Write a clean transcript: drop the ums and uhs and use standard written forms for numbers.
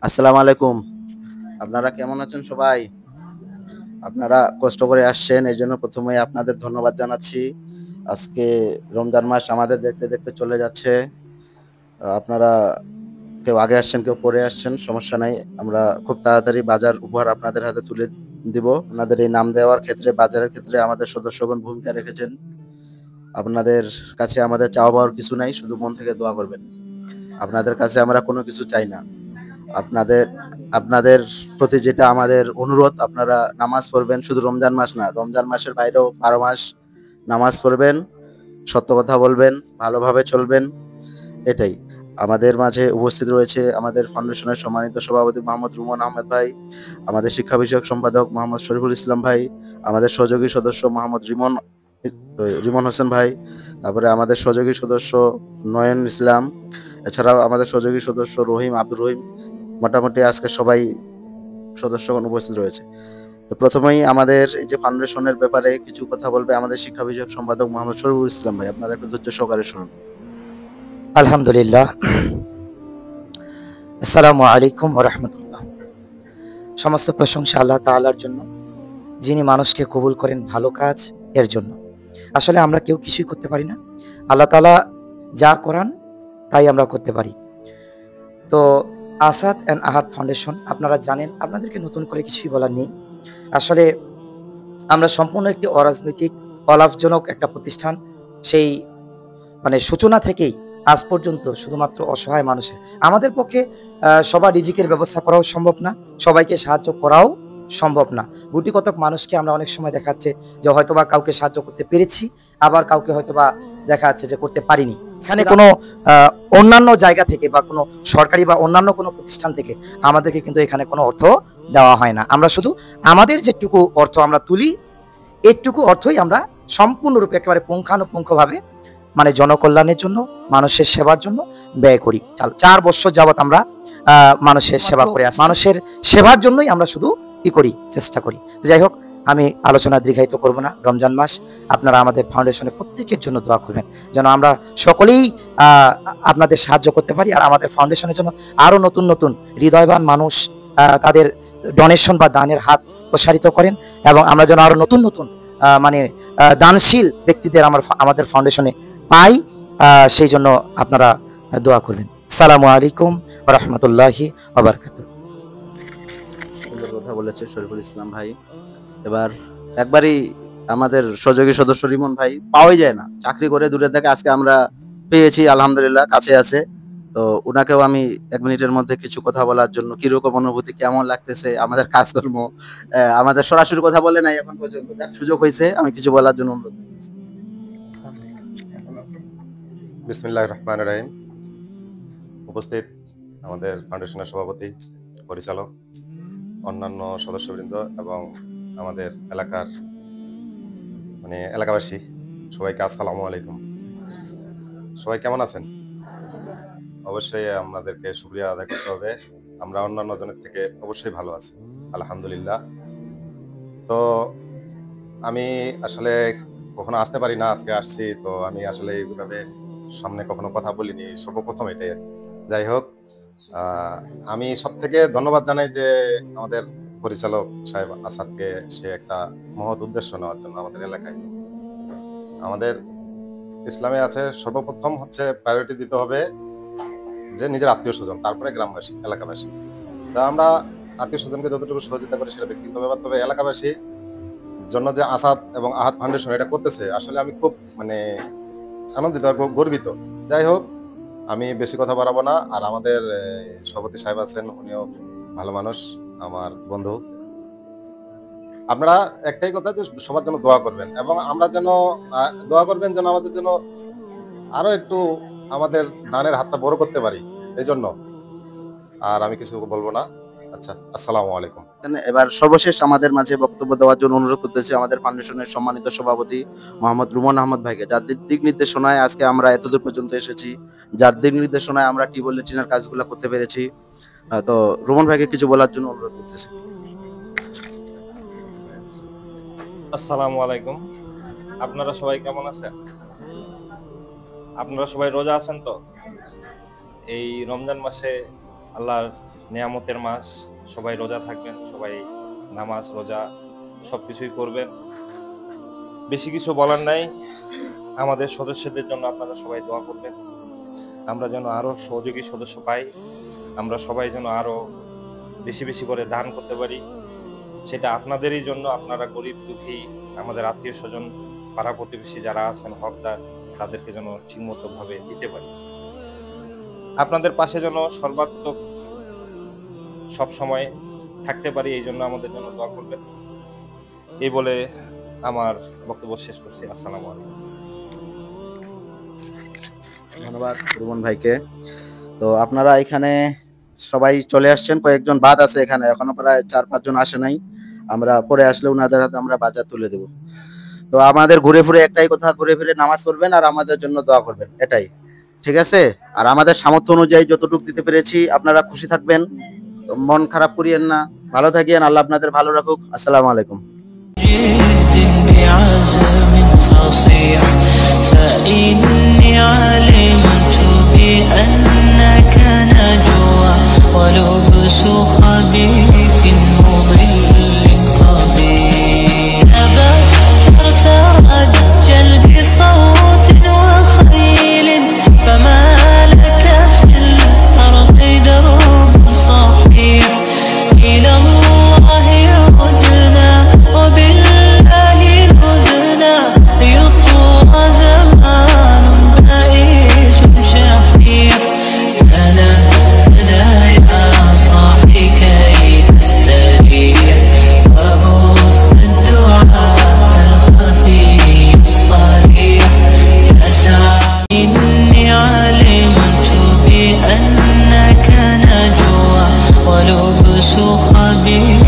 আসসালামু আলাইকুম। আপনারা কেমন আছেন সবাই? আপনারা কষ্ট করে আসছেন এজন্য ১ম এই আপনাদের ধন্যবাদ জানাচ্ছি। আজকে রমজান মাস আমাদের দেখতে, দেখতে চলে যাচ্ছে। আপনারা কেউ আগে আসছেন, কেউ পরে আসছেন, সমস্যা নাই। আমরা খুব তাড়াতাড়ি বাজার উপহার আপনাদের হাতে তুলে দিব। আপনাদের এই নাম দেওয়ার ক্ষেত্রে, বাজারের ক্ষেত্রে আমাদের সদস্যগণ ভূমিকা রেখেছেন। আপনাদের কাছে আমাদের চাওয়া পাওয়ার কিছু নাই, শুধু মন থেকে দোয়া করবেন। আপনাদের কাছে আমরা কোনো কিছু চাই না। আপনাদের আপনাদের প্রতি যেটা আমাদের অনুরোধ, আপনারা নামাজ পড়বেন, শুধু রমজান মাস না, রমজান মাসের বাইরেও ১২ মাস নামাজ পড়বেন, সত্য কথা বলবেন, ভালোভাবে চলবেন, এটাই। আমাদের মাঝে উপস্থিত রয়েছে আমাদের ফাউন্ডেশনের সম্মানিত সভাপতি মোহাম্মদ রুমন আহমেদ ভাই, আমাদের শিক্ষা বিষয়ক সম্পাদক মোহাম্মদ শরীফুল ইসলাম ভাই, আমাদের সহযোগী সদস্য মোহাম্মদ রিমন হোসেন ভাই, তারপরে আমাদের সহযোগী সদস্য নয়ন ইসলাম, এছাড়াও আমাদের সহযোগী সদস্য আব্দুর রহিম। মোটামুটি আজকে সবাই সদস্যগণ উপস্থিত রয়েছে। তো প্রথমেই আমাদের এই যে ফাউন্ডেশনের ব্যাপারে কিছু কথা বলবে আমাদের শিক্ষা বিষয়ক সম্পাদক মোহাম্মদ শরীফুল ইসলাম ভাই। আপনারা একটু ধৈর্য সহকারে শুনুন। আলহামদুলিল্লাহ। আসসালামু আলাইকুম ওয়া রাহমাতুল্লাহ। সমস্ত প্রশংসা আল্লাহ তাআলার জন্য, যিনি মানুষকে কবুল করেন ভালো কাজ এর জন্য। আসলে আমরা কেউ কিছুই করতে পারি না। আল্লাহ তাআলা যা করান তাই আমরা করতে পারি। তো আসাদ অ্যান্ড আহাদ ফাউন্ডেশন, আপনারা জানেন, আপনাদেরকে নতুন করে কিছুই বলার নেই। আসলে আমরা সম্পূর্ণ একটি অরাজনৈতিক, অলাভজনক একটা প্রতিষ্ঠান। সেই সূচনা থেকেই আজ পর্যন্ত শুধুমাত্র অসহায় মানুষের, আমাদের পক্ষে সবার রিজিকের ব্যবস্থা করাও সম্ভব না, সবাইকে সাহায্য করাও সম্ভব না। গুটি কতক মানুষকে আমরা অনেক সময় দেখাচ্ছে যে হয়তোবা কাউকে সাহায্য করতে পেরেছি, আবার কাউকে হয়তোবা দেখা যাচ্ছে যে করতে পারিনি। এখানে কোনো অন্যান্য জায়গা থেকে বা কোনো সরকারি বা অন্যান্য কোনো প্রতিষ্ঠান থেকে আমাদেরকে কিন্তু এখানে কোনো অর্থ দেওয়া হয় না। আমরা শুধু আমাদের যেটুকু অর্থ আমরা তুলি, এইটুকু অর্থই আমরা সম্পূর্ণরূপে একেবারে পুঙ্খানুপুঙ্খভাবে জনকল্যাণের জন্য, মানুষের সেবার জন্য ব্যয় করি। 4 বছর যাবত আমরা মানুষের সেবা করে আসছি। মানুষের সেবার জন্যই আমরা শুধু কি করি, চেষ্টা করি। যাই হোক, আমি আলোচনা দীর্ঘায়িত করব না। রমজান মাস, আপনারা আমাদের ফাউন্ডেশনের প্রত্যেকের জন্য দোয়া করবেন যেন আমরা সকলেই আপনাদের সাহায্য করতে পারি, আর আমাদের ফাউন্ডেশনের জন্য আরো নতুন নতুন হৃদয়বান মানুষ তাদের ডোনেশন বা দানের হাত প্রসারিত করেন, এবং আমরা যেন আরো নতুন নতুন দানশীল ব্যক্তিদের আমাদের ফাউন্ডেশনে পাই। সেই জন্য আপনারা দোয়া করবেন। আসসালামু আলাইকুম ওয়া রাহমাতুল্লাহি ওয়া বারাকাতুহু। সুন্দর কথা বলেছে শরীফুল ইসলাম ভাই। এবার একবারই আমাদের সহযোগী সদস্য রিমন ভাই, পাওয়াই যায় না, চাকরি করে দূরে থেকে, আজকে আমরা পেয়েছি আলহামদুলিল্লাহ, কাছে আছে। তো উনাকেও আমি ১ মিনিটের মধ্যে কিছু কথা বলার জন্য, কিরকম অনুভূতি, কেমন লাগতেছে আমাদের কাজকর্ম, আমাদের সরাসরি কথা বলে নাই এখন পর্যন্ত, যাক সুযোগ হয়েছে, আমি কিছু বলার জন্য অনুরোধ করতেছি। বিসমিল্লাহির রহমানির রহিম। উপস্থিত আমাদের ফাউন্ডেশনের সভাপতি, পরিচালক, অন্যান্য সদস্যবৃন্দ এবং আমাদের এলাকার এলাকাবাসী, সবাইকে আসসালামু আলাইকুম। সবাই কেমন আছেন? অবশ্যই আমাদেরকে শুকরিয়া আদায় করতে হবে। আমরা অন্যান্য জনের থেকে অবশ্যই ভালো আছি, আলহামদুলিল্লাহ। তো আমি আসলে কখনো আসতে পারি না, আজকে আসছি। তো আমি আসলে এইভাবে সামনে কখনো কথা বলিনি, সর্বপ্রথম এটাই। যাই হোক, আমি সবথেকে ধন্যবাদ জানাই যে আমাদের পরিচালক সাহেব আসাদকে, সে একটা মহৎ উদ্দেশ্য নেওয়ার জন্য আমাদের এলাকায়। আমাদের ইসলামে আছে সর্বপ্রথম হচ্ছে প্রায়োরিটি দিতে হবে যে নিজের আত্মীয় স্বজন, তারপরে গ্রামবাসী, এলাকাবাসী। তা আমরা আত্মীয় স্বজনকে যতটুকু সহযোগিতা করি সেটা ব্যক্তিগত ব্যাপার, তবে এলাকাবাসী জন্য যে আসাদ এবং আহাদ ফাউন্ডেশন এটা করতেছে, আসলে আমি খুব আনন্দিত আর গর্বিত। যাই হোক, আমি বেশি কথা বাড়াবো না। আর আমাদের সভাপতি সাহেব আছেন, উনিও ভালো মানুষ, আমার বন্ধু। আপনারা একটাই কথা, যে সবার জন্য দোয়া করবেন, এবং আমরা যেন দোয়া করবেন যেন আমাদের জন্য আরো একটু আমাদের দানের হাতটা বড় করতে পারি, এই জন্য। আর আমি কিছু বলবো না। আচ্ছা, আসসালামু আলাইকুম। এবার সর্বশেষ আমাদের মাঝে বক্তব্য দেওয়ার জন্য অনুরোধ করতেছি আমাদের ফাউন্ডেশনের সম্মানিত সভাপতি মোহাম্মদ রুমন আহমদ ভাইকে, যার দিক নির্দেশনায় আজকে আমরা এতদূর পর্যন্ত এসেছি, যার দিক নির্দেশনায় আমরা টিউবওয়েল লেট্রিনের কাজগুলো করতে পেরেছি। তো রুমন ভাইকে কিছু বলার জন্য অনুরোধ করতেছি। আসসালামু আলাইকুম। আপনারা সবাই কেমন আছেন? আপনারা সবাই রোজা আছেন তো? এই রমজান মাসে আল্লাহর নিয়ামতের মাস, সবাই রোজা থাকবেন, সবাই নামাজ রোজা সবকিছুই করবেন। বেশি কিছু বলার নাই, আমাদের সদস্যদের জন্য আপনারা সবাই দোয়া করবেন, আমরা যেন আরো সহযোগী সদস্য পাই, আমরা সবাই যেন আরো বেশি বেশি করে দান করতে পারি। সেটা আপনাদেরই জন্য, আপনারা গরিব দুঃখী আমাদের আত্মীয় স্বজন পাড়া প্রতিবেশী যারা আছেন হকদার, তাদেরকে যেন ঠিকমতো ভাবে দিতে পারি। আপনাদের পাশে যেন সর্বাত্মক সব সময় থাকতে পারি, এই জন্য আমাদের জন্য দোয়া করবেন। এই বলে আমার বক্তব্য শেষ করছি। আসসালামু আলাইকুম। ধন্যবাদ রুমন ভাইকে। তো আপনারা এখানে সবাই চলে আসছেন, কয়েকজন বাদ আছে এখানে, এখনো প্রায় 4-5 জন আসে নাই। আমরা পরে আসলে ওনাদের হাতে আমরা বাজার তুলে দেব। তো আমাদের ঘুরে ফিরে একটাই কথা, ঘুরে ফিরে নামাজ পড়বেন আর আমাদের জন্য দোয়া করবেন, এটাই ঠিক আছে। আর আমাদের সামর্থ্য অনুযায়ী যতটুকু দিতে পেরেছি আপনারা খুশি থাকবেন, মন খারাপ করিয়েন না, ভালো থাকেন, আল্লাহ আপনাদের ভালো রাখুক। আসসালামু আলাইকুম। فإني علمت بأنك نجوى ولبس خبيث مضل قبيح. تبخترت رجل بصوت وخيل فما لك في الأرض درب صحيح. إلى الله عدنا وبالله نذنا يطوى زمان بائس شحيح. تنهدى يا صاحي كي تستريح وبث الدعاء الخفي الصريح. يا سعد إني علمت بأنك نجوى ولبس خبيث